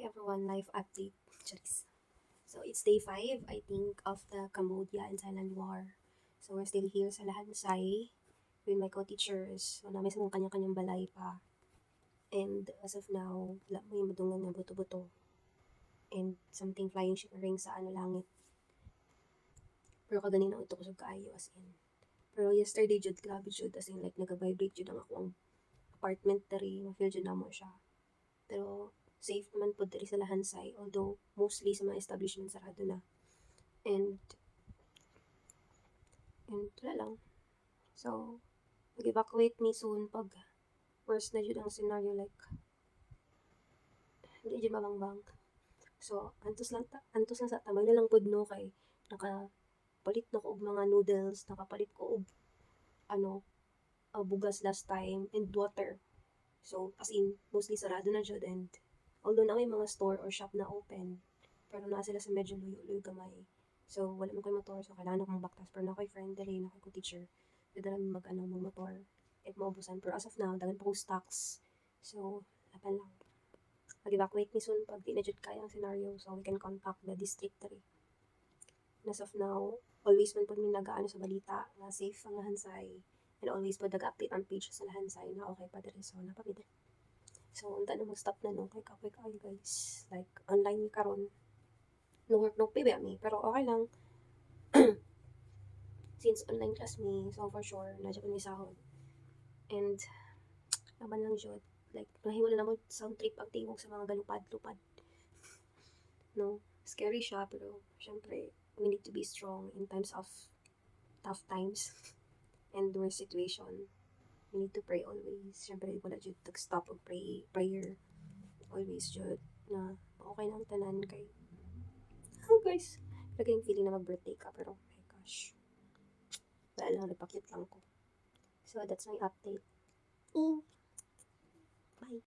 everyone, life update. Charis. So it's day 5, I think, of the Cambodia and Thailand War. So we're still here sa Lahansay with my co-teachers. So namin sa mga kanya-kanyang balay pa. And as of now, wala mo yung madungan na buto-buto. And something flying shimmering sa langit. Pero kaganina ito kusog kaayo as in. Pero yesterday jud grabe jud as in like nag-vibrate jud ang akong apartment diri, ma-feel jud namo siya. Pero safe naman po diri sa Lahansay, although mostly sa mga establishment sarado na. And wala lang. So, mag-evacuate me soon pag worst na jud ang scenario, like hindi jud mabangbang. So, antos lang sa tamay na lang pud no, kay nakapalit na ko og mga noodles, nakapalit ko og bugas last time, and water. So, as in, mostly sarado na jud, and although na may mga store or shop na open, pero naa sila sa medyo luyo-luyo gamay. So, wala mo ko'y motor, so kailangan akong baktas. Pero na ko'y friend dali, na ko'y teacher. Pwede lang mag motor. At maubusan. Pero as of now, dagan pa kong stocks. So, laban lang. Mag-evacuate ni soon pag di na jud kaya ang scenario, so we can contact the district dali. As of now, always man po may nagaano sa balita na safe ang Lahansay. And always po nag-update ang page sa Lahansay na okay pa diri. So, napamid. So, unta na mag-stop na no, kay kapoy kayo guys. Like, online karon no work, no pay ba mi, pero okay lang. Since online class mi, so for sure, nadya ko may sahod. And, laban lang jud. Like, nahimo na naman sound trip ang tingog sa mga galupad-lupad. No, scary siya, pero syempre, we need to be strong in times of tough times and worst situation. We need to pray always. Syempre, wala jud tag-stop og prayer. Always jud na okay lang tanan kay guys, lagi yung feeling na mag-birthday ka, pero oh my gosh, wala lang, nagpa-cute lang ko. So, that's my update. Bye!